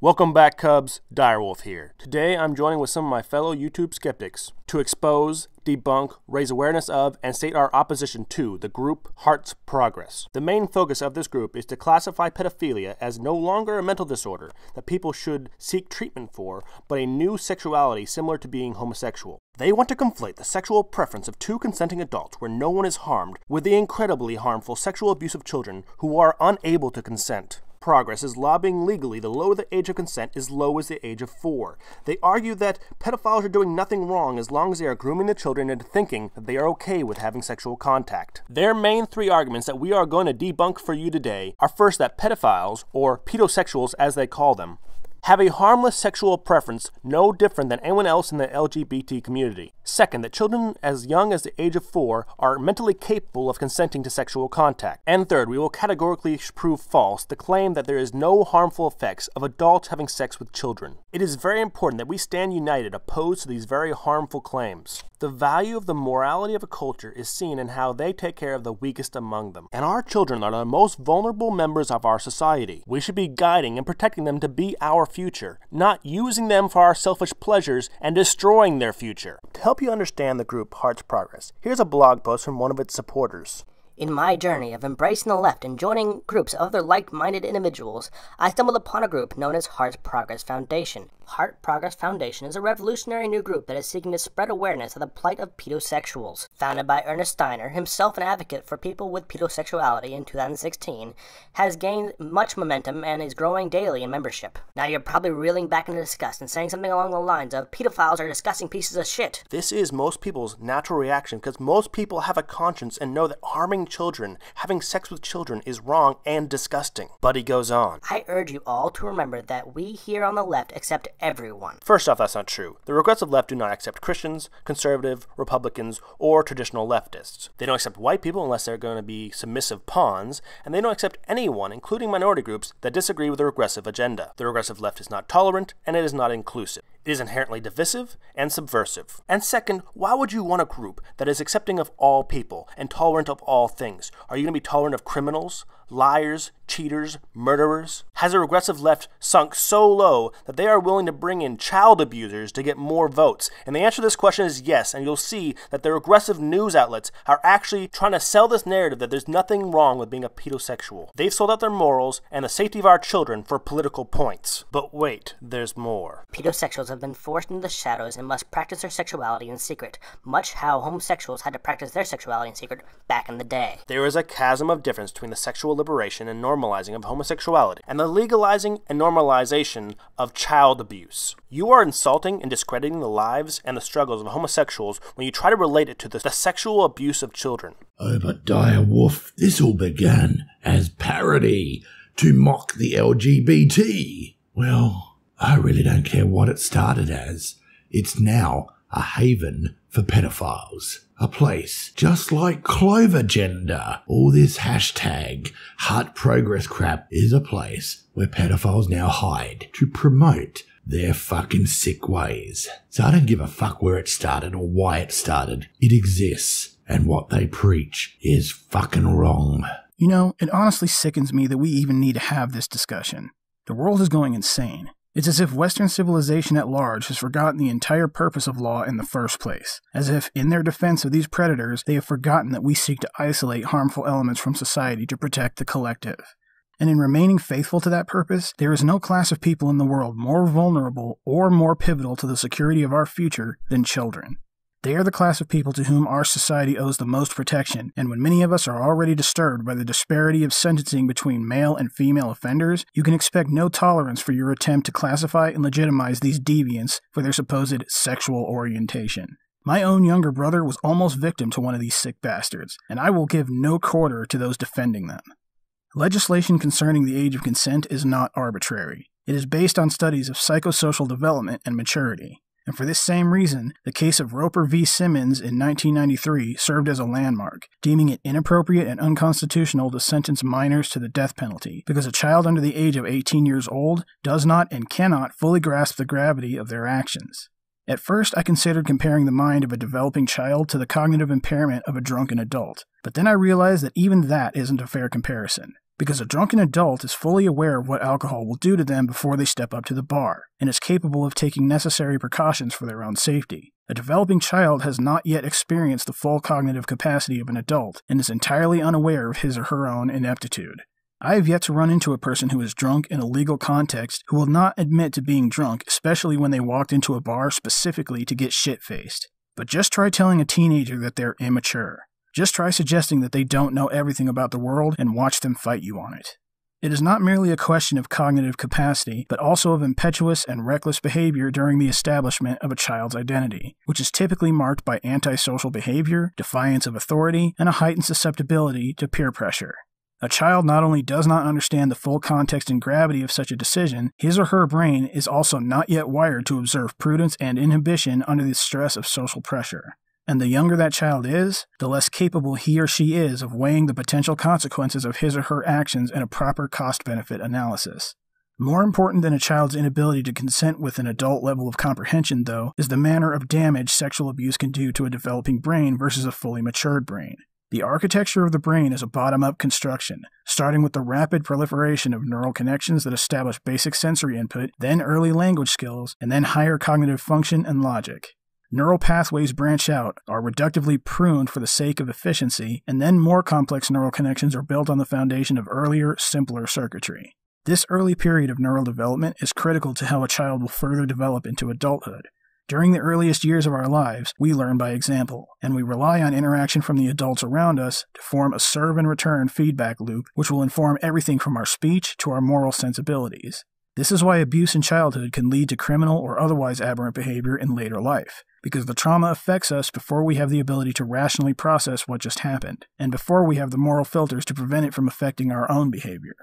Welcome back, Cubs. Direwolf here. Today I'm joining with some of my fellow YouTube skeptics to expose, debunk, raise awareness of, and state our opposition to the group Heart's Progress. The main focus of this group is to classify pedophilia as no longer a mental disorder that people should seek treatment for, but a new sexuality similar to being homosexual. They want to conflate the sexual preference of two consenting adults where no one is harmed with the incredibly harmful sexual abuse of children who are unable to consent. Progress is lobbying legally to lower the age of consent as low as the age of 4. They argue that pedophiles are doing nothing wrong as long as they are grooming the children into thinking that they are okay with having sexual contact. Their main three arguments that we are going to debunk for you today are first that pedophiles, or pedosexuals as they call them, have a harmless sexual preference no different than anyone else in the LGBT community. Second, that children as young as the age of 4 are mentally capable of consenting to sexual contact. And third, we will categorically prove false the claim that there is no harmful effects of adults having sex with children. It is very important that we stand united opposed to these very harmful claims. The value of the morality of a culture is seen in how they take care of the weakest among them. And our children are the most vulnerable members of our society. We should be guiding and protecting them to be our future, not using them for our selfish pleasures and destroying their future. To help you understand the group Heart's Progress, here's a blog post from one of its supporters. In my journey of embracing the left and joining groups of other like-minded individuals, I stumbled upon a group known as Heart's Progress Foundation. Heart Progress Foundation is a revolutionary new group that is seeking to spread awareness of the plight of pedosexuals. Founded by Ernest Steiner, himself an advocate for people with pedosexuality in 2016, has gained much momentum and is growing daily in membership. Now you're probably reeling back into disgust and saying something along the lines of, pedophiles are disgusting pieces of shit. This is most people's natural reaction because most people have a conscience and know that harming children, having sex with children is wrong and disgusting. But he goes on. I urge you all to remember that we here on the left accept everyone. First off, that's not true. The regressive left do not accept Christians, conservative, Republicans, or traditional leftists. They don't accept white people unless they're going to be submissive pawns, and they don't accept anyone, including minority groups, that disagree with the regressive agenda. The regressive left is not tolerant, and it is not inclusive. It is inherently divisive and subversive. And second, why would you want a group that is accepting of all people and tolerant of all things? Are you going to be tolerant of criminals, liars, cheaters, murderers? Has the regressive left sunk so low that they are willing to bring in child abusers to get more votes? And the answer to this question is yes, and you'll see that the regressive news outlets are actually trying to sell this narrative that there's nothing wrong with being a pedosexual. They've sold out their morals and the safety of our children for political points. But wait, there's more. Pedosexuals have been forced into the shadows and must practice their sexuality in secret, much how homosexuals had to practice their sexuality in secret back in the day. There is a chasm of difference between the sexual liberation and normalizing of homosexuality and the legalizing and normalization of child abuse. You are insulting and discrediting the lives and the struggles of homosexuals when you try to relate it to the sexual abuse of children. Oh, but Direwolf, this all began as parody to mock the LGBT. Well, I really don't care what it started as. It's now a haven for pedophiles. A place just like Clover Gender. All this hashtag Heart Progress crap is a place where pedophiles now hide to promote their fucking sick ways. So I don't give a fuck where it started or why it started. It exists, and what they preach is fucking wrong. You know, it honestly sickens me that we even need to have this discussion. The world is going insane. It's as if Western civilization at large has forgotten the entire purpose of law in the first place. As if, in their defense of these predators, they have forgotten that we seek to isolate harmful elements from society to protect the collective. And in remaining faithful to that purpose, there is no class of people in the world more vulnerable or more pivotal to the security of our future than children. They are the class of people to whom our society owes the most protection, and when many of us are already disturbed by the disparity of sentencing between male and female offenders, you can expect no tolerance for your attempt to classify and legitimize these deviants for their supposed sexual orientation. My own younger brother was almost victim to one of these sick bastards, and I will give no quarter to those defending them. Legislation concerning the age of consent is not arbitrary. It is based on studies of psychosocial development and maturity. And for this same reason, the case of Roper v. Simmons in 1993 served as a landmark, deeming it inappropriate and unconstitutional to sentence minors to the death penalty, because a child under the age of 18 years old does not and cannot fully grasp the gravity of their actions. At first, I considered comparing the mind of a developing child to the cognitive impairment of a drunken adult, but then I realized that even that isn't a fair comparison. because a drunken adult is fully aware of what alcohol will do to them before they step up to the bar, and is capable of taking necessary precautions for their own safety. A developing child has not yet experienced the full cognitive capacity of an adult, and is entirely unaware of his or her own ineptitude. I have yet to run into a person who is drunk in a legal context who will not admit to being drunk, especially when they walked into a bar specifically to get shit-faced. But just try telling a teenager that they're immature. Just try suggesting that they don't know everything about the world and watch them fight you on it. It is not merely a question of cognitive capacity, but also of impetuous and reckless behavior during the establishment of a child's identity, which is typically marked by antisocial behavior, defiance of authority, and a heightened susceptibility to peer pressure. A child not only does not understand the full context and gravity of such a decision, his or her brain is also not yet wired to observe prudence and inhibition under the stress of social pressure. And the younger that child is, the less capable he or she is of weighing the potential consequences of his or her actions in a proper cost-benefit analysis. More important than a child's inability to consent with an adult level of comprehension, though, is the manner of damage sexual abuse can do to a developing brain versus a fully matured brain. The architecture of the brain is a bottom-up construction, starting with the rapid proliferation of neural connections that establish basic sensory input, then early language skills, and then higher cognitive function and logic. Neural pathways branch out, are reductively pruned for the sake of efficiency, and then more complex neural connections are built on the foundation of earlier, simpler circuitry. This early period of neural development is critical to how a child will further develop into adulthood. During the earliest years of our lives, we learn by example, and we rely on interaction from the adults around us to form a serve-and-return feedback loop which will inform everything from our speech to our moral sensibilities. This is why abuse in childhood can lead to criminal or otherwise aberrant behavior in later life, because the trauma affects us before we have the ability to rationally process what just happened, and before we have the moral filters to prevent it from affecting our own behavior.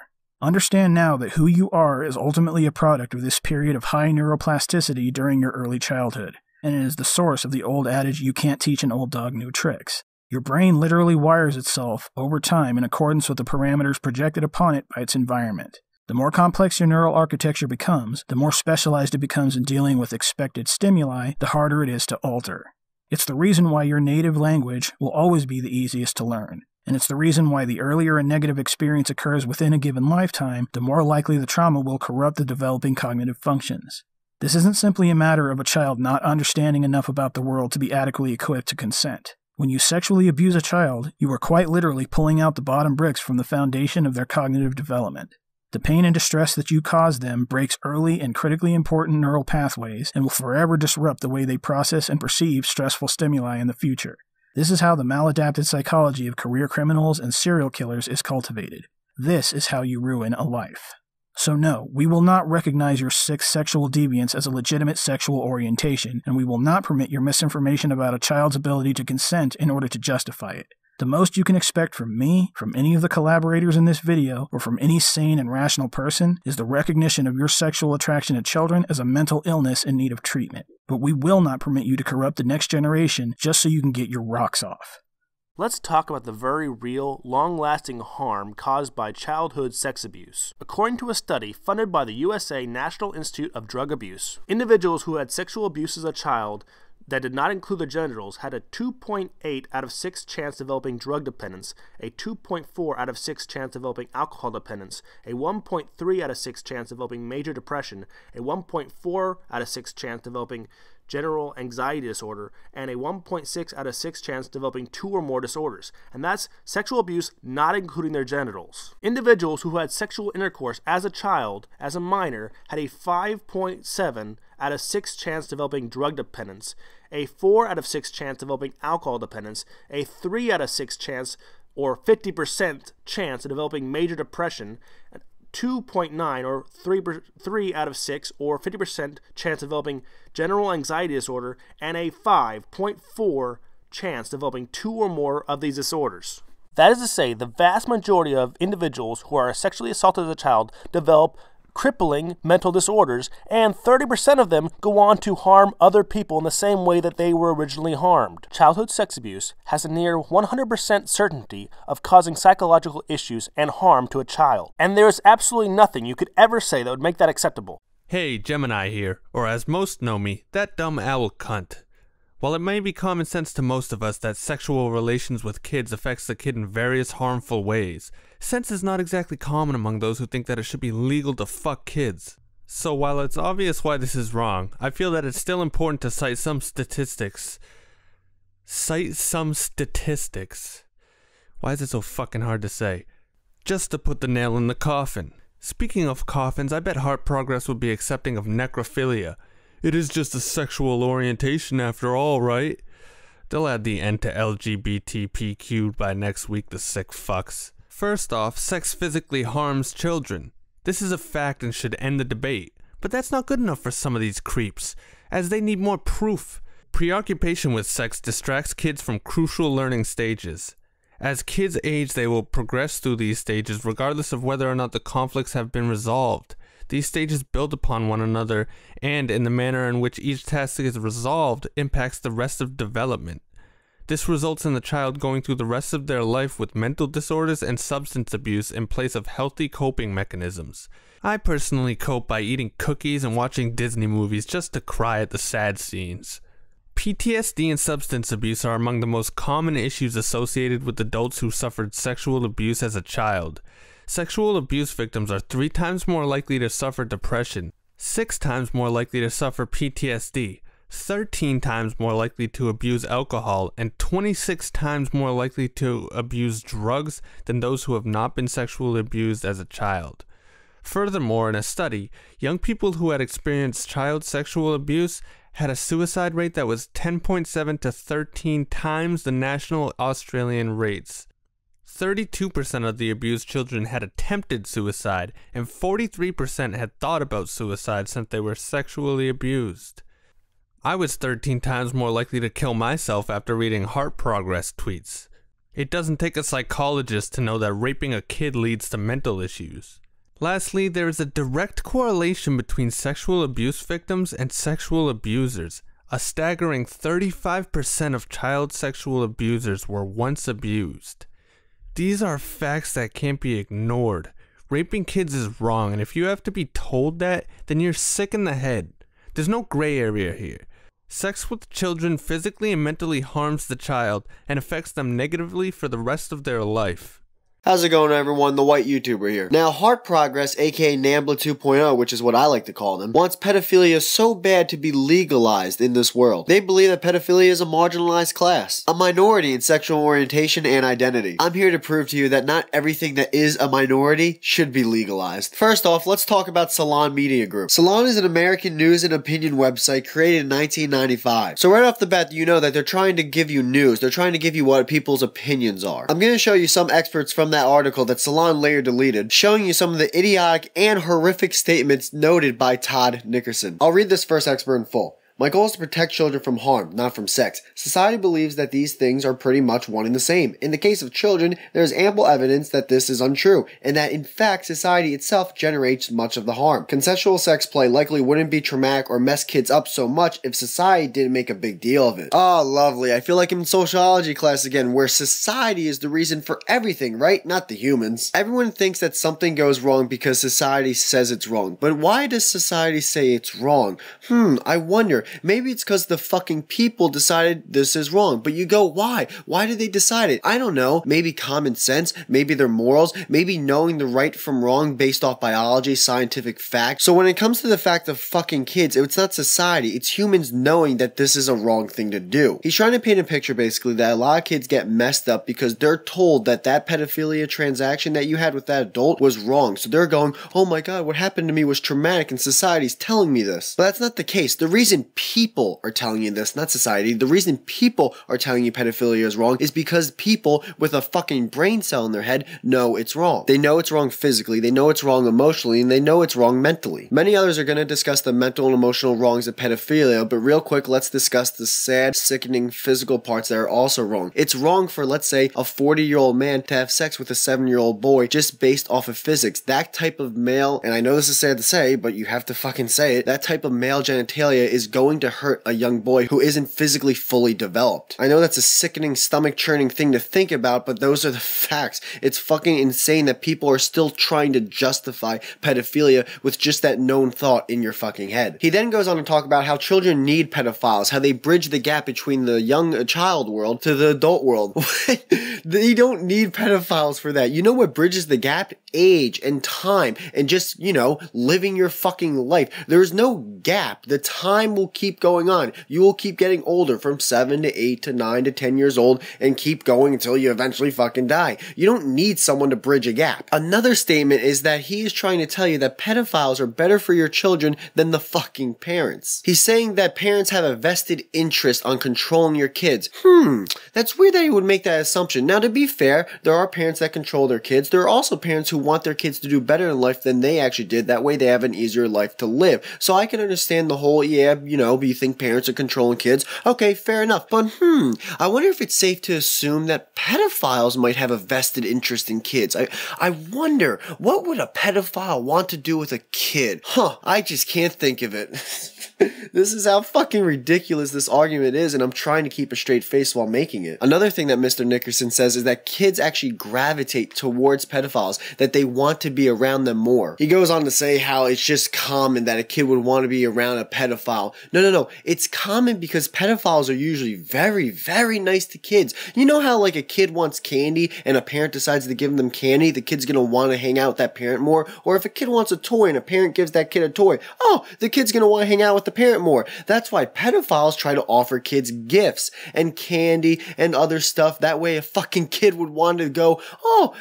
Understand now that who you are is ultimately a product of this period of high neuroplasticity during your early childhood, and it is the source of the old adage, "You can't teach an old dog new tricks." Your brain literally wires itself over time in accordance with the parameters projected upon it by its environment. The more complex your neural architecture becomes, the more specialized it becomes in dealing with expected stimuli, the harder it is to alter. It's the reason why your native language will always be the easiest to learn. And it's the reason why the earlier a negative experience occurs within a given lifetime, the more likely the trauma will corrupt the developing cognitive functions. This isn't simply a matter of a child not understanding enough about the world to be adequately equipped to consent. When you sexually abuse a child, you are quite literally pulling out the bottom bricks from the foundation of their cognitive development. The pain and distress that you cause them breaks early and critically important neural pathways and will forever disrupt the way they process and perceive stressful stimuli in the future. This is how the maladapted psychology of career criminals and serial killers is cultivated. This is how you ruin a life. So no, we will not recognize your sick sexual deviance as a legitimate sexual orientation, and we will not permit your misinformation about a child's ability to consent in order to justify it. The most you can expect from me, from any of the collaborators in this video, or from any sane and rational person, is the recognition of your sexual attraction to children as a mental illness in need of treatment. But we will not permit you to corrupt the next generation just so you can get your rocks off. Let's talk about the very real, long-lasting harm caused by childhood sex abuse. According to a study funded by the USA National Institute of Drug Abuse, individuals who had sexual abuse as a child that did not include their genitals had a 2.8 out of 6 chance developing drug dependence, a 2.4 out of 6 chance developing alcohol dependence, a 1.3 out of 6 chance developing major depression, a 1.4 out of 6 chance developing general anxiety disorder, and a 1.6 out of 6 chance developing 2 or more disorders, and that's sexual abuse not including their genitals. Individuals who had sexual intercourse as a child, as a minor, had a 5.7 out of 6 chance developing drug dependence, a 4 out of 6 chance developing alcohol dependence, a 3 out of 6 chance or 50% chance of developing major depression, 2.9 or 3 out of 6 or 50% chance of developing general anxiety disorder, and a 5.4 chance developing 2 or more of these disorders. That is to say, the vast majority of individuals who are sexually assaulted as a child develop crippling mental disorders, and 30% of them go on to harm other people in the same way that they were originally harmed. Childhood sex abuse has a near 100% certainty of causing psychological issues and harm to a child, and there is absolutely nothing you could ever say that would make that acceptable. Hey, Gemini here, or as most know me, that dumb owl cunt. While it may be common sense to most of us that sexual relations with kids affects the kid in various harmful ways, sense is not exactly common among those who think that it should be legal to fuck kids. So while it's obvious why this is wrong, I feel that it's still important to cite some statistics. Why is it so fucking hard to say? Just to put the nail in the coffin. Speaking of coffins, I bet Heart Progress would be accepting of necrophilia. It is just a sexual orientation after all, right? They'll add the N to LGBTPQ by next week, the sick fucks. First off, sex physically harms children. This is a fact and should end the debate. But that's not good enough for some of these creeps, as they need more proof. Preoccupation with sex distracts kids from crucial learning stages. As kids age, they will progress through these stages regardless of whether or not the conflicts have been resolved. These stages build upon one another, and in the manner in which each task is resolved impacts the rest of development. This results in the child going through the rest of their life with mental disorders and substance abuse in place of healthy coping mechanisms. I personally cope by eating cookies and watching Disney movies just to cry at the sad scenes. PTSD and substance abuse are among the most common issues associated with adults who suffered sexual abuse as a child. Sexual abuse victims are 3 times more likely to suffer depression, 6 times more likely to suffer PTSD, 13 times more likely to abuse alcohol, and 26 times more likely to abuse drugs than those who have not been sexually abused as a child. Furthermore, in a study, young people who had experienced child sexual abuse had a suicide rate that was 10.7 to 13 times the national Australian rates. 32% of the abused children had attempted suicide, and 43% had thought about suicide since they were sexually abused. I was 13 times more likely to kill myself after reading Heart Progress tweets. It doesn't take a psychologist to know that raping a kid leads to mental issues. Lastly, there is a direct correlation between sexual abuse victims and sexual abusers. A staggering 35% of child sexual abusers were once abused. These are facts that can't be ignored. Raping kids is wrong, and if you have to be told that, then you're sick in the head. There's no gray area here. Sex with children physically and mentally harms the child and affects them negatively for the rest of their life. How's it going, everyone? The White YouTuber here. Now, Heart Progress, aka Nambla 2.0, which is what I like to call them, wants pedophilia so bad to be legalized in this world. They believe that pedophilia is a marginalized class, a minority in sexual orientation and identity. I'm here to prove to you that not everything that is a minority should be legalized. First off, let's talk about Salon Media Group. Salon is an American news and opinion website created in 1995. So right off the bat, you know that they're trying to give you news. They're trying to give you what people's opinions are. I'm going to show you some experts from that article that Salon later deleted, showing you some of the idiotic and horrific statements noted by Todd Nickerson. I'll read this first expert in full. My goal is to protect children from harm, not from sex. Society believes that these things are pretty much one and the same. In the case of children, there is ample evidence that this is untrue, and that in fact society itself generates much of the harm. Consensual sex play likely wouldn't be traumatic or mess kids up so much if society didn't make a big deal of it. Oh, lovely. I feel like I'm in sociology class again, where society is the reason for everything, right? Not the humans. Everyone thinks that something goes wrong because society says it's wrong. But why does society say it's wrong? I wonder. Maybe it's because the fucking people decided this is wrong. But you go, why? Why did they decide it? I don't know. Maybe common sense. Maybe their morals. Maybe knowing the right from wrong based off biology, scientific fact. So when it comes to the fact of fucking kids, it's not society. It's humans knowing that this is a wrong thing to do. He's trying to paint a picture basically that a lot of kids get messed up because they're told that that pedophilia transaction that you had with that adult was wrong. So they're going, oh my god, what happened to me was traumatic and society's telling me this. But that's not the case. The reason people are telling you this, not society. The reason people are telling you pedophilia is wrong is because people with a fucking brain cell in their head know it's wrong. They know it's wrong physically, they know it's wrong emotionally, and they know it's wrong mentally. Many others are going to discuss the mental and emotional wrongs of pedophilia, but real quick, let's discuss the sad, sickening physical parts that are also wrong. It's wrong for, let's say, a 40-year-old man to have sex with a 7-year-old boy just based off of physics. That type of male, and I know this is sad to say, but you have to fucking say it, that type of male genitalia is going going to hurt a young boy who isn't physically fully developed. I know that's a sickening, stomach-churning thing to think about, but those are the facts. It's fucking insane that people are still trying to justify pedophilia with just that known thought in your fucking head. He then goes on to talk about how children need pedophiles, how they bridge the gap between the young child world to the adult world. They don't need pedophiles for that. You know what bridges the gap? Age and time and just, living your fucking life. There's no gap. The time will keep going on. You will keep getting older from 7 to 8 to 9 to 10 years old and keep going until you eventually fucking die. You don't need someone to bridge a gap. Another statement is that he is trying to tell you that pedophiles are better for your children than the fucking parents. He's saying that parents have a vested interest on controlling your kids. That's weird that he would make that assumption. Now, to be fair, there are parents that control their kids. There are also parents who want their kids to do better in life than they actually did. That way they have an easier life to live. So I can understand the whole, you think parents are controlling kids. Okay, fair enough. But I wonder if it's safe to assume that pedophiles might have a vested interest in kids. I wonder, what would a pedophile want to do with a kid? I just can't think of it. This is how fucking ridiculous this argument is, and I'm trying to keep a straight face while making it. Another thing that Mr. Nickerson says is that kids actually gravitate towards pedophiles, that they want to be around them more. He goes on to say how it's just common that a kid would want to be around a pedophile. No. It's common because pedophiles are usually very, very nice to kids. You know how like a kid wants candy and a parent decides to give them candy, the kid's gonna want to hang out with that parent more? Or if a kid wants a toy and a parent gives that kid a toy, the kid's gonna want to hang out with the parent more. That's why pedophiles try to offer kids gifts and candy and other stuff. That way a fucking kid would want to go,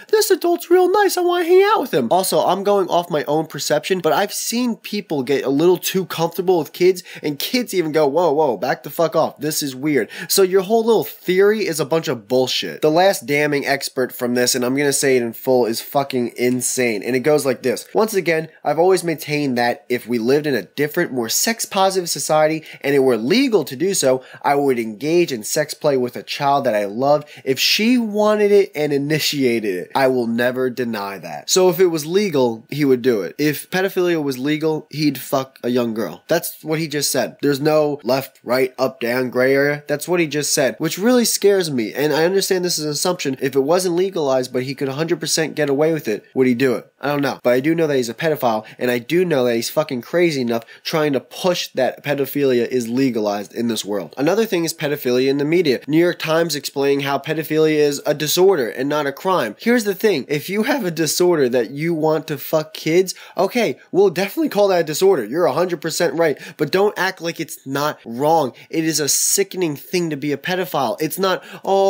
this adult's real nice, I want to hang out with him. Also, I'm going off my own perception, but I've seen people get a little too comfortable with kids, and kids even go, whoa, back the fuck off, this is weird. So your whole little theory is a bunch of bullshit. The last damning expert from this, and I'm gonna say it in full, is fucking insane, and it goes like this. Once again, I've always maintained that if we lived in a different, more sex-positive society, and it were legal to do so, I would engage in sex play with a child that I loved if she wanted it and initiated it. I will never deny that. So if it was legal, he would do it. If pedophilia was legal, he'd fuck a young girl. That's what he just said. There's no left, right, up, down, gray area. That's what he just said, which really scares me. And I understand this is an assumption. If it wasn't legalized, but he could 100% get away with it, would he do it? I don't know. But I do know that he's a pedophile, and I do know that he's fucking crazy enough trying to push that pedophilia is legalized in this world. Another thing is pedophilia in the media. New York Times explaining how pedophilia is a disorder and not a crime. Here's the thing. If you have a disorder that you want to fuck kids, okay, we'll definitely call that a disorder. You're 100% right. But don't act like it's not wrong. It is a sickening thing to be a pedophile. It's not,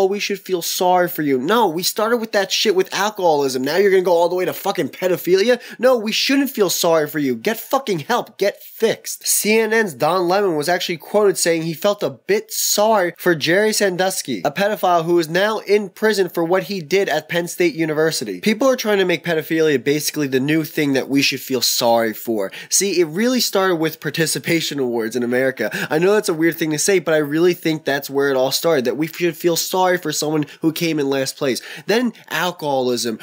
we should feel sorry for you. No, we started with that shit with alcoholism. Now you're gonna go all the way to fucking pedophilia? No, we shouldn't feel sorry for you. Get fucking help. Get fixed. CNN's Don Lemon was actually quoted saying he felt a bit sorry for Jerry Sandusky, a pedophile who is now in prison for what he did at Penn State University. People are trying to make pedophilia basically the new thing that we should feel sorry for. See, it really started with participation awards in America. I know that's a weird thing to say, but I really think that's where it all started, that we should feel sorry for someone who came in last place. Then alcoholism.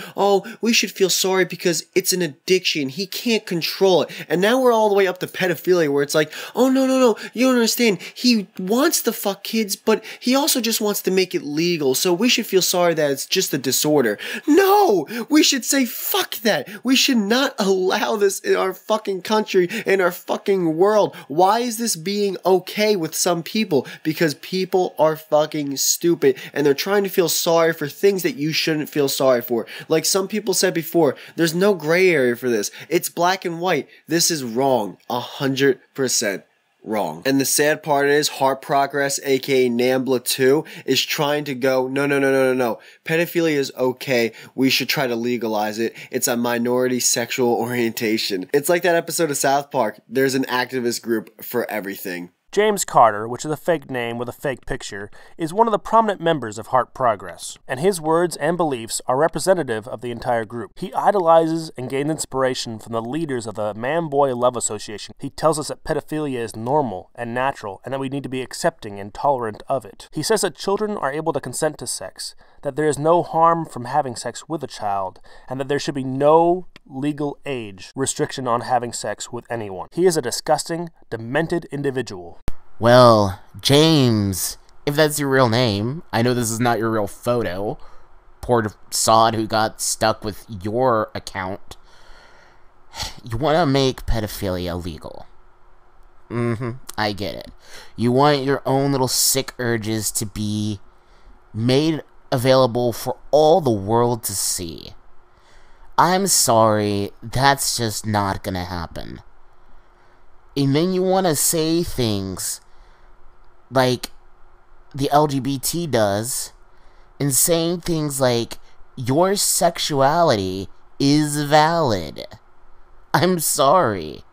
We should feel sorry because it's an addiction. He can't control it. And now we're all the way up to pedophilia where it's like, no, you don't understand. He wants to fuck kids, but he also just wants to make it legal. So we should feel sorry that it's just a disorder. No! We should say fuck that. We should not allow this in our fucking country, in our fucking world. Why is this being okay with some people? Because people are fucking stupid and they're trying to feel sorry for things that you shouldn't feel sorry for. Like some people said before, there's no gray area for this. It's black and white. This is wrong. 100% wrong. And the sad part is Heart Progress, aka NAMBLA 2, is trying to go, no. Pedophilia is okay. We should try to legalize it. It's a minority sexual orientation. It's like that episode of South Park. There's an activist group for everything. James Carter, which is a fake name with a fake picture, is one of the prominent members of Heart Progress, and his words and beliefs are representative of the entire group. He idolizes and gains inspiration from the leaders of the Man-Boy Love Association. He tells us that pedophilia is normal and natural, and that we need to be accepting and tolerant of it. He says that children are able to consent to sex, that there is no harm from having sex with a child, and that there should be no legal age restriction on having sex with anyone. He is a disgusting, demented individual. Well, James, if that's your real name, I know this is not your real photo. Poor sod who got stuck with your account. You want to make pedophilia legal. I get it. You want your own little sick urges to be made available for all the world to see. I'm sorry, that's just not gonna happen. And then you want to say things like the LGBT does, and saying things like, your sexuality is valid. I'm sorry.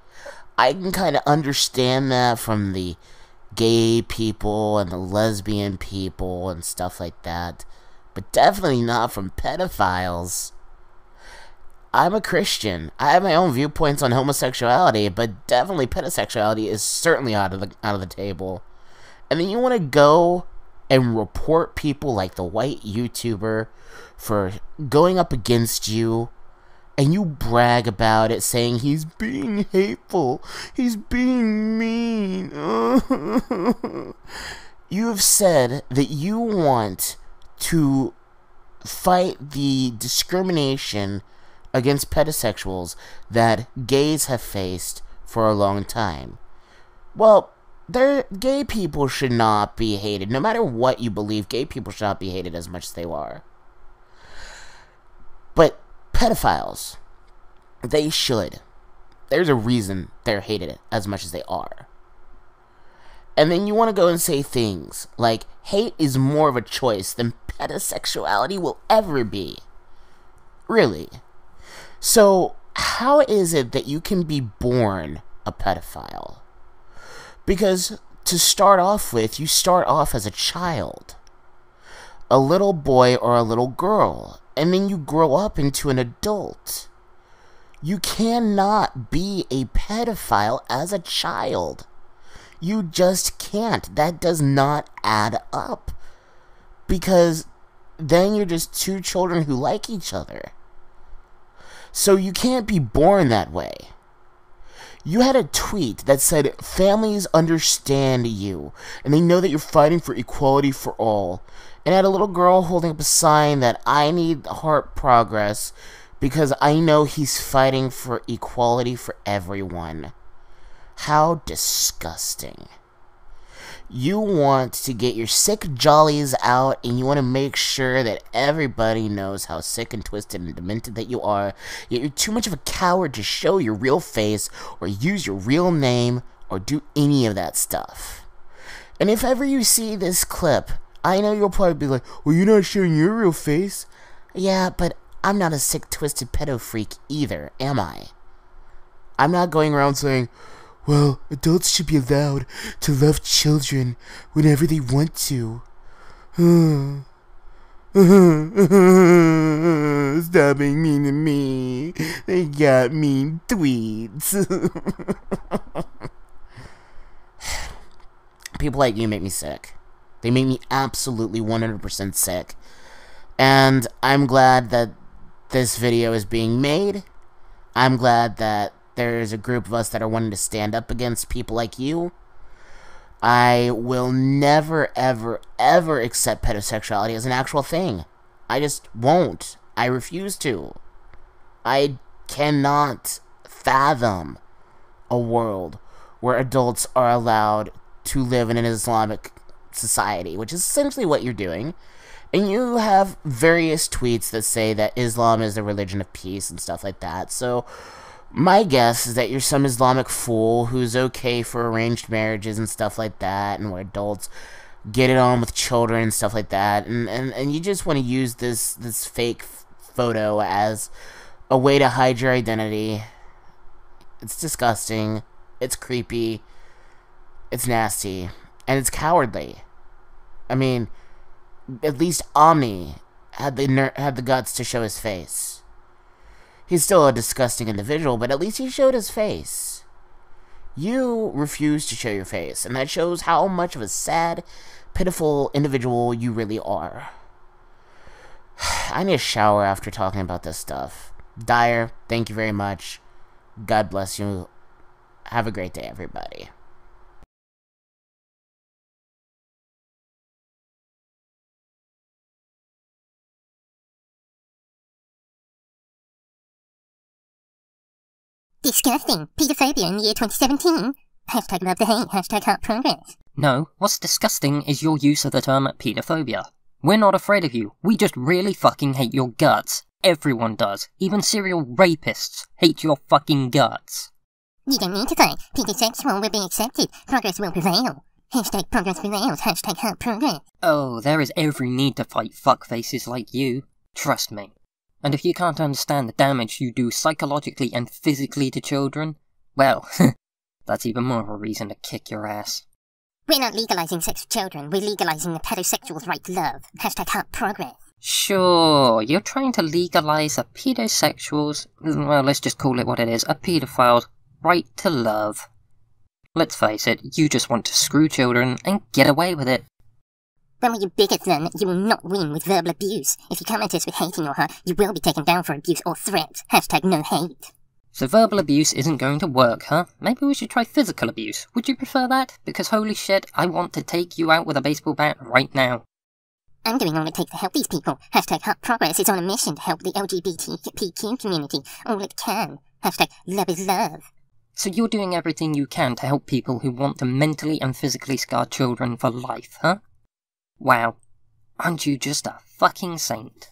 I can kind of understand that from the gay people and the lesbian people and stuff like that, but definitely not from pedophiles. I'm a Christian. I have my own viewpoints on homosexuality, but definitely pedosexuality is certainly out of the table. And then you want to go and report people like the white YouTuber for going up against you, and you brag about it, saying he's being hateful, he's being mean. You have said that you want to fight the discrimination against pedosexuals that gays have faced for a long time. Well, gay people should not be hated. No matter what you believe, gay people should not be hated as much as they are. But pedophiles, they should. There's a reason they're hated as much as they are. And then you want to go and say things like, hate is more of a choice than pedosexuality will ever be. Really? So, how is it that you can be born a pedophile? Because to start off with, you start off as a child. A little boy or a little girl. And then you grow up into an adult. You cannot be a pedophile as a child. You just can't. That does not add up. Because then you're just two children who like each other. So you can't be born that way. You had a tweet that said, families understand you, and they know that you're fighting for equality for all. And had a little girl holding up a sign that I need heart progress because I know he's fighting for equality for everyone. How disgusting. You want to get your sick jollies out, and you want to make sure that everybody knows how sick and twisted and demented that you are, yet you're too much of a coward to show your real face, or use your real name, or do any of that stuff. And if ever you see this clip, I know you'll probably be like, well, you're not showing your real face. Yeah, but I'm not a sick, twisted pedo freak either, am I? I'm not going around saying, well, adults should be allowed to love children whenever they want to. Stop being mean to me. They got mean tweets. People like you make me sick. They make me absolutely 100% sick. And I'm glad that this video is being made. I'm glad that there's a group of us that are wanting to stand up against people like you. I will never, ever, ever accept pedosexuality as an actual thing. I just won't. I refuse to. I cannot fathom a world where adults are allowed to live in an Islamic society, which is essentially what you're doing. And you have various tweets that say that Islam is the religion of peace and stuff like that. So my guess is that you're some Islamic fool who's okay for arranged marriages and stuff like that, and where adults get it on with children and stuff like that, and you just want to use this fake photo as a way to hide your identity. It's disgusting, it's creepy, it's nasty, and it's cowardly. I mean, at least Omni had the guts to show his face. He's still a disgusting individual, but at least he showed his face. You refuse to show your face, and that shows how much of a sad, pitiful individual you really are. I need a shower after talking about this stuff. Dyer, thank you very much. God bless you. Have a great day, everybody. Disgusting. Pedophobia in the year 2017. Hashtag love the hate. Hashtag heart progress. No, what's disgusting is your use of the term pedophobia. We're not afraid of you. We just really fucking hate your guts. Everyone does. Even serial rapists hate your fucking guts. You don't need to fight. Pedosexual will be accepted. Progress will prevail. Hashtag progress prevails. Hashtag heart progress. Oh, there is every need to fight fuckfaces like you. Trust me. And if you can't understand the damage you do psychologically and physically to children, well, that's even more of a reason to kick your ass. We're not legalizing sex for children. We're legalizing the pedosexual's right to love. Hashtag heart progress. Sure, you're trying to legalize a pedosexual's, well, let's just call it what it is, a pedophile's right to love. Let's face it, you just want to screw children and get away with it. When we're you bigots then, you will not win with verbal abuse. If you come at us with hate in your heart, you will be taken down for abuse or threats. Hashtag no hate. So verbal abuse isn't going to work, huh? Maybe we should try physical abuse. Would you prefer that? Because holy shit, I want to take you out with a baseball bat right now. I'm doing all it takes to help these people. Hashtag heart progress is on a mission to help the LGBTQ community. All it can. Hashtag love is love. So you're doing everything you can to help people who want to mentally and physically scar children for life, huh? Wow. Aren't you just a fucking saint?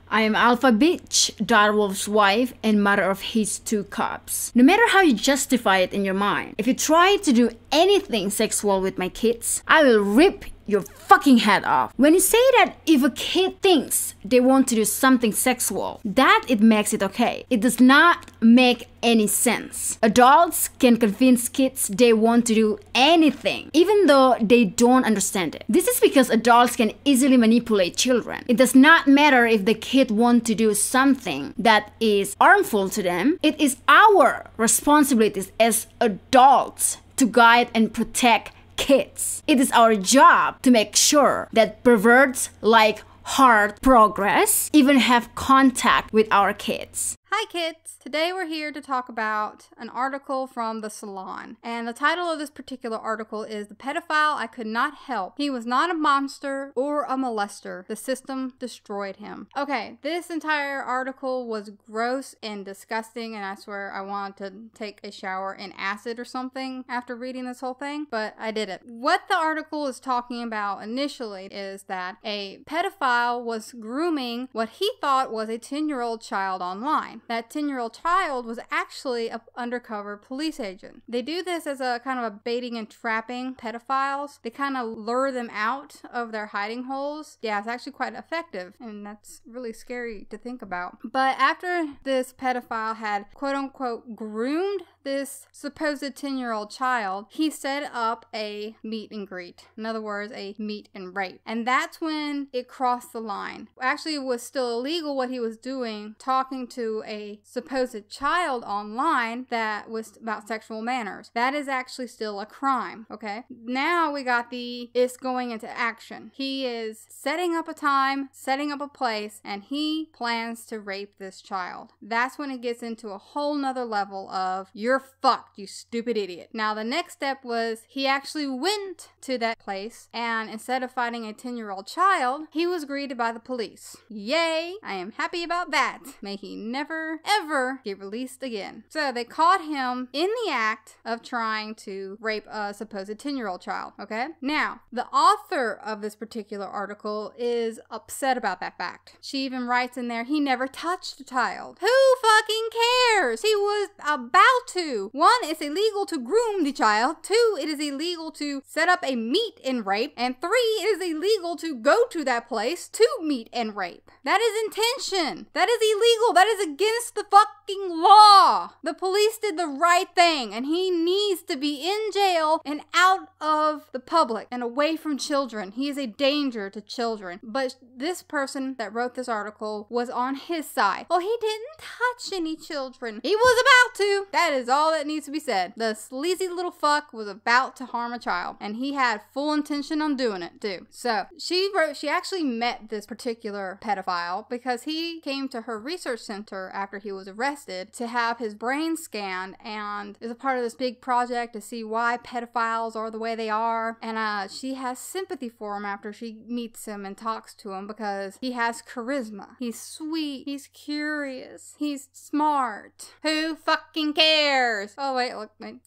I am Alpha Bitch, Direwolf's wife and mother of his 2 cubs. No matter how you justify it in your mind, if you try to do anything sexual with my kids, I will rip your fucking head off. When you say that if a kid thinks they want to do something sexual, that it makes it okay, it does not make any sense. Adults can convince kids they want to do anything, even though they don't understand it. This is because adults can easily manipulate children. It does not matter if the kid wants to do something that is harmful to them. It is our responsibility as adults to guide and protect kids. It is our job to make sure that perverts like Heart Progress even have contact with our kids. Hi kids! Today we're here to talk about an article from the Salon. And the title of this particular article is "The Pedophile I Could Not Help. He was not a monster or a molester. The system destroyed him." Okay, this entire article was gross and disgusting, and I swear I wanted to take a shower in acid or something after reading this whole thing, but I didn't. What the article is talking about initially is that a pedophile was grooming what he thought was a 10-year-old child online. That 10-year-old child was actually an undercover police agent. They do this as a kind of a baiting and trapping pedophiles. They kind of lure them out of their hiding holes. Yeah, it's actually quite effective, and that's really scary to think about. But after this pedophile had quote-unquote groomed this supposed 10-year-old child, he set up a meet and greet. In other words, a meet and rape. And that's when it crossed the line. Actually, it was still illegal what he was doing, talking to a supposed child online that was about sexual manners. That is actually still a crime, okay? Now we got it's going into action. He is setting up a time, setting up a place, and he plans to rape this child. That's when it gets into a whole nother level of, you're fucked, you stupid idiot. Now the next step was he actually went to that place, and instead of fighting a 10-year-old child, he was greeted by the police. Yay! I am happy about that. May he never, ever get released again. So they caught him in the act of trying to rape a supposed 10-year-old child, okay? Now, the author of this particular article is upset about that fact. She even writes in there, he never touched the child. Who fucking cares? He was about to. 1, it's illegal to groom the child. 2, it is illegal to set up a meet and rape. And 3, it is illegal to go to that place to meet and rape. That is intention. That is illegal. That is against the fucking law. The police did the right thing, and he needs to be in jail and out of the public and away from children. He is a danger to children. But this person that wrote this article was on his side. Well, he didn't touch any children. He was about to. That is all that needs to be said. The sleazy little fuck was about to harm a child, and he had full intention on doing it too. So she actually met this particular pedophile because he came to her research center after he was arrested to have his brain scanned, and is a part of this big project to see why pedophiles are the way they are. And she has sympathy for him after she meets him and talks to him because he has charisma. He's sweet. He's curious. He's smart. Who fucking cares? Oh, wait.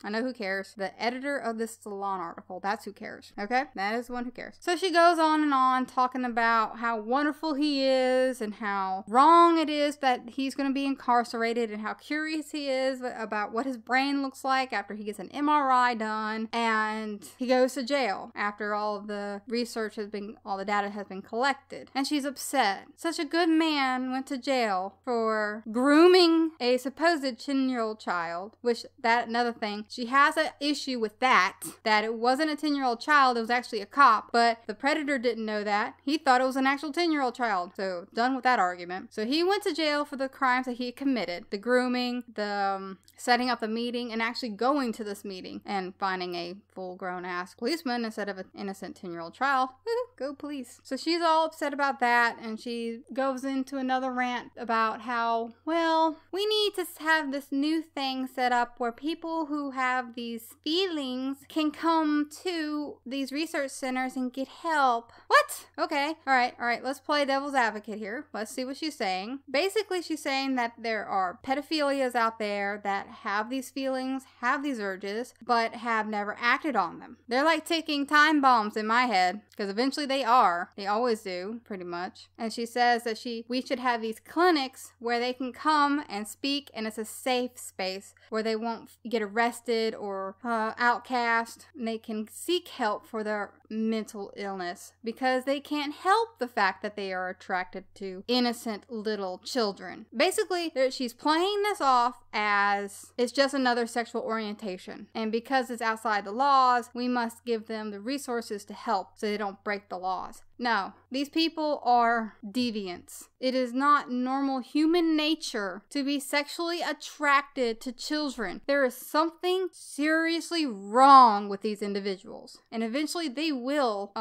I know who cares. The editor of this Salon article. That's who cares. Okay? That is the one who cares. So she goes on and on talking about how wonderful he is and how wrong it is that he's going to be incarcerated and how curious he is about what his brain looks like after he gets an MRI done, and he goes to jail after all the research has been, all the data has been collected. And she's upset. Such a good man went to jail for grooming a supposed 10-year-old child, which that another thing, she has an issue with that it wasn't a 10-year-old child, it was actually a cop, but the predator didn't know that. He thought it was an actual 10-year-old child. So done with that argument. So he went to jail for the crimes that he committed, the grooming, the setting up the meeting, and actually going to this meeting and finding a full-grown ass policeman instead of an innocent 10-year-old child. Go police. So she's all upset about that, and she goes into another rant about how, well, we need to have this new thing set up where people who have these feelings can come to these research centers and get help. What? Okay. All right. Let's play devil's advocate here. Let's see what she's saying. Basically, she's saying that there are pedophilias out there that have these feelings, have these urges, but have never acted on them. They're like ticking time bombs in my head, because eventually they are. They always do, pretty much. And she says that we should have these clinics where they can come and speak, and it's a safe space where they won't get arrested or outcast, and they can seek help for their mental illness because they can't help the fact that they are attracted to innocent little children. Basically, she's playing this off as it's just another sexual orientation, and because it's outside the laws, we must give them the resources to help so they don't break the laws. No, these people are deviants. It is not normal human nature to be sexually attracted to children. There is something seriously wrong with these individuals, and eventually they will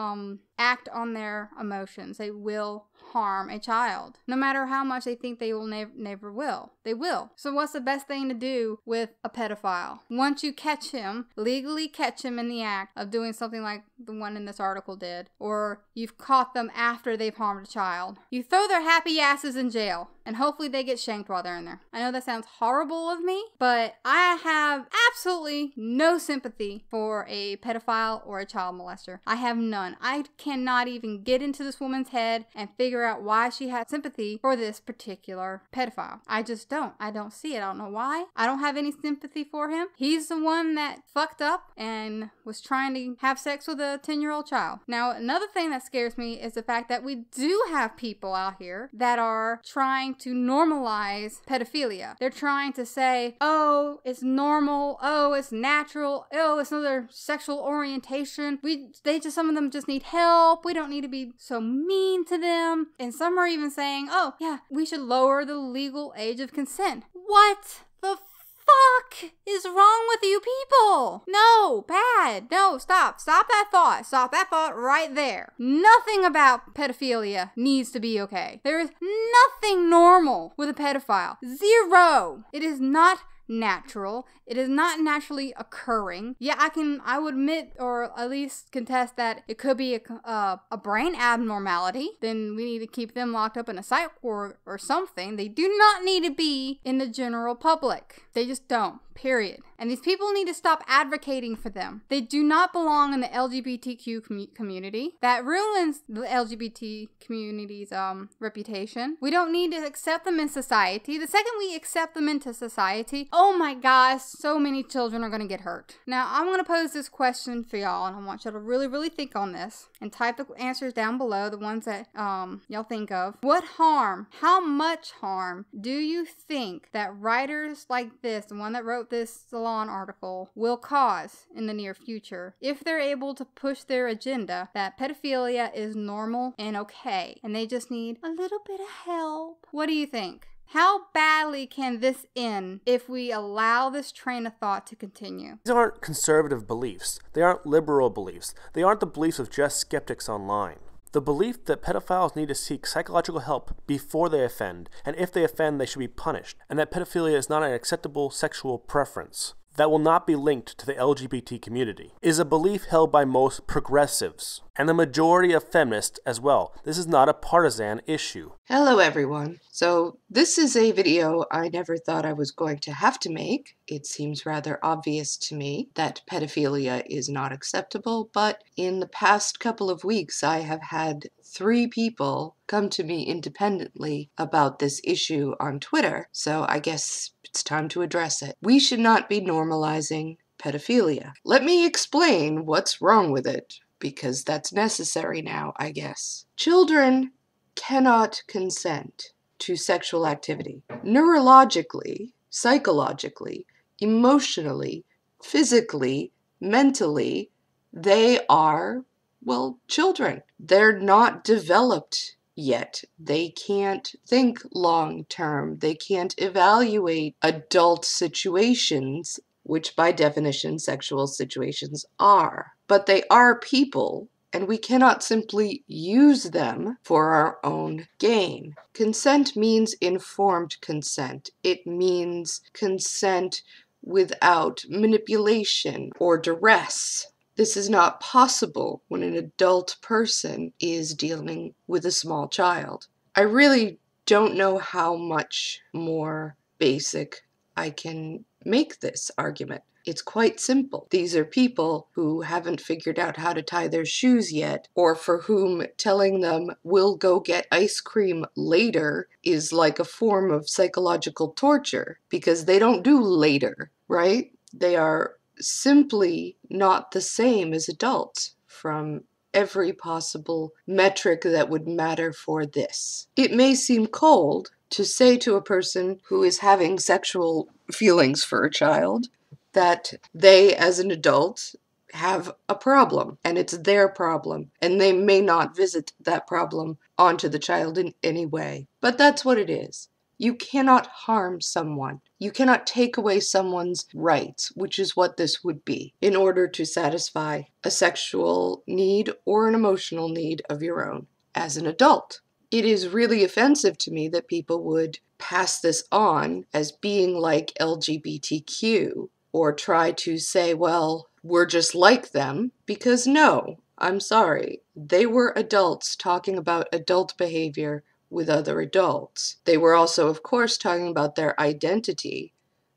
act on their emotions. They will harm a child, no matter how much they think they will never will. They will. So what's the best thing to do with a pedophile? Once you catch him, legally catch him in the act of doing something like the one in this article did, or you've caught them after they've harmed a child, you throw their happy asses in jail, and hopefully they get shanked while they're in there. I know that sounds horrible of me, but I have absolutely no sympathy for a pedophile or a child molester. I have none. I cannot even get into this woman's head and figure out why she had sympathy for this particular pedophile. I just don't. I don't see it. I don't know why. I don't have any sympathy for him. He's the one that fucked up and was trying to have sex with a 10-year-old child. Now, another thing that scares me is the fact that we do have people out here that are trying to normalize pedophilia. They're trying to say, oh, it's normal, oh, it's natural, oh, it's another sexual orientation. Some of them just need help. We don't need to be so mean to them. And some are even saying, oh, yeah, we should lower the legal age of consent. What the fuck is wrong with you people? No, bad. No, stop. Stop that thought. Stop that thought right there. Nothing about pedophilia needs to be okay. There is nothing normal with a pedophile. Zero. It is not natural. It is not naturally occurring. Yeah, I would admit, or at least contest, that it could be a brain abnormality. Then we need to keep them locked up in a psych ward or something. They do not need to be in the general public. They just don't. Period. And these people need to stop advocating for them. They do not belong in the LGBTQ community. That ruins the LGBT community's reputation. We don't need to accept them in society. The second we accept them into society, oh my gosh, so many children are going to get hurt. Now, I'm going to pose this question for y'all, and I want y'all to really, really think on this and type the answers down below, the ones that y'all think of. What harm, how much harm do you think that writers like this, the one that wrote this Salon article, will cause in the near future if they're able to push their agenda that pedophilia is normal and okay, and they just need a little bit of help? What do you think? How badly can this end if we allow this train of thought to continue? These aren't conservative beliefs. They aren't liberal beliefs. They aren't the beliefs of just skeptics online. The belief that pedophiles need to seek psychological help before they offend, and if they offend, they should be punished, and that pedophilia is not an acceptable sexual preference that will not be linked to the LGBT community, is a belief held by most progressives, and the majority of feminists as well. This is not a partisan issue. Hello everyone. So this is a video I never thought I was going to have to make. It seems rather obvious to me that pedophilia is not acceptable, but in the past couple of weeks I have had 3 people come to me independently about this issue on Twitter, so I guess it's time to address it. We should not be normalizing pedophilia. Let me explain what's wrong with it, because that's necessary now, I guess. Children cannot consent to sexual activity. Neurologically, psychologically, emotionally, physically, mentally, they are, well, children. They're not developed yet. They can't think long term. They can't evaluate adult situations, which by definition sexual situations are. But they are people, and we cannot simply use them for our own gain. Consent means informed consent. It means consent without manipulation or duress. This is not possible when an adult person is dealing with a small child. I really don't know how much more basic I can make this argument. It's quite simple. These are people who haven't figured out how to tie their shoes yet, or for whom telling them we'll go get ice cream later is like a form of psychological torture, because they don't do later, right? They are simply not the same as adults from every possible metric that would matter for this. It may seem cold to say to a person who is having sexual feelings for a child that they, as an adult, have a problem, and it's their problem, and they may not visit that problem onto the child in any way. But that's what it is. You cannot harm someone. You cannot take away someone's rights, which is what this would be, in order to satisfy a sexual need or an emotional need of your own as an adult. It is really offensive to me that people would pass this on as being like LGBTQ, or try to say, well, we're just like them, because no, I'm sorry. They were adults talking about adult behavior with other adults. They were also, of course, talking about their identity,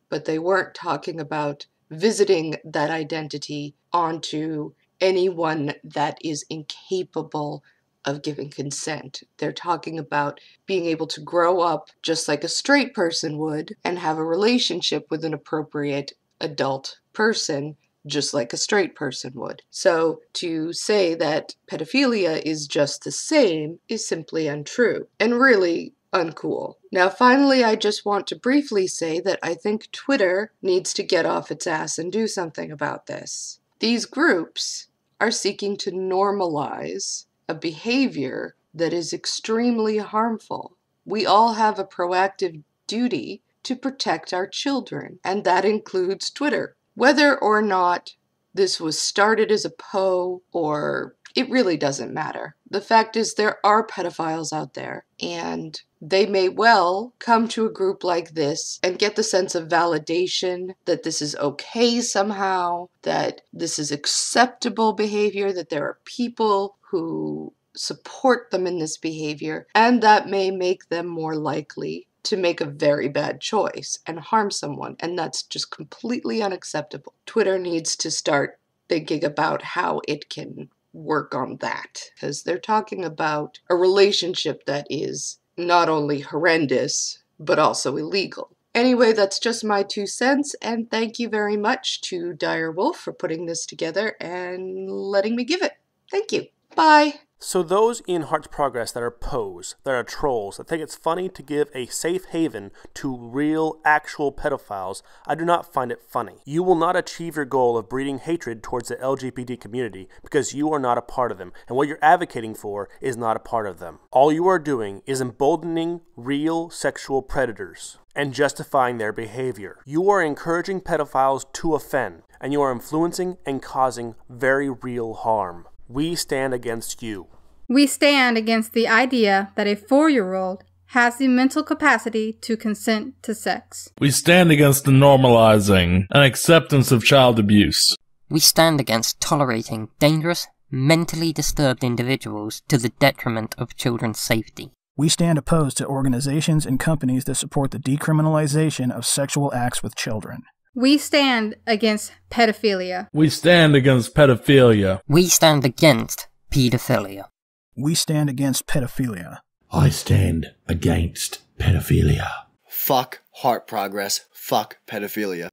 but they weren't talking about visiting that identity onto anyone that is incapable of giving consent. They're talking about being able to grow up just like a straight person would and have a relationship with an appropriate adult person just like a straight person would. So to say that pedophilia is just the same is simply untrue and really uncool. Now finally, I just want to briefly say that I think Twitter needs to get off its ass and do something about this. These groups are seeking to normalize a behavior that is extremely harmful. We all have a proactive duty to protect our children, and that includes Twitter. Whether or not this was started as a PO, or it really doesn't matter. The fact is there are pedophiles out there, and they may well come to a group like this and get the sense of validation that this is okay somehow, that this is acceptable behavior, that there are people who support them in this behavior, and that may make them more likely to make a very bad choice and harm someone, and that's just completely unacceptable. Twitter needs to start thinking about how it can work on that, because they're talking about a relationship that is not only horrendous, but also illegal. Anyway, that's just my 2 cents, and thank you very much to Dire Wolf for putting this together and letting me give it. Thank you. Bye. So those in Heart's Progress that are pose, that are trolls, that think it's funny to give a safe haven to real, actual pedophiles, I do not find it funny. You will not achieve your goal of breeding hatred towards the LGBT community because you are not a part of them, and what you're advocating for is not a part of them. All you are doing is emboldening real sexual predators and justifying their behavior. You are encouraging pedophiles to offend, and you are influencing and causing very real harm. We stand against you. We stand against the idea that a 4-year-old has the mental capacity to consent to sex. We stand against the normalizing and acceptance of child abuse. We stand against tolerating dangerous, mentally disturbed individuals to the detriment of children's safety. We stand opposed to organizations and companies that support the decriminalization of sexual acts with children. We stand against pedophilia. We stand against pedophilia. We stand against pedophilia. We stand against pedophilia. I stand against pedophilia. Fuck Heart Progress. Fuck pedophilia.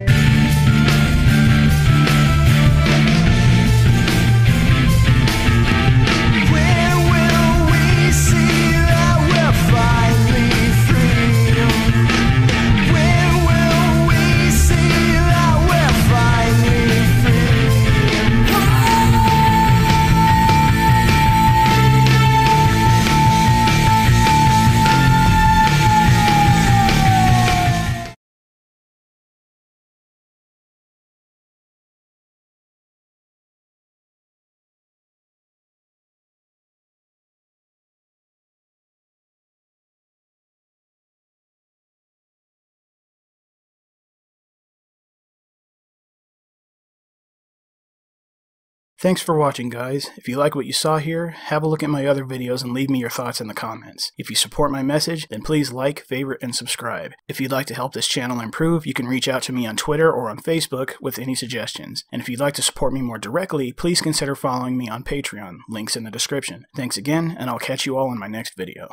Thanks for watching, guys. If you like what you saw here, have a look at my other videos and leave me your thoughts in the comments. If you support my message, then please like, favorite, and subscribe. If you'd like to help this channel improve, you can reach out to me on Twitter or on Facebook with any suggestions. And if you'd like to support me more directly, please consider following me on Patreon. Links in the description. Thanks again, and I'll catch you all in my next video.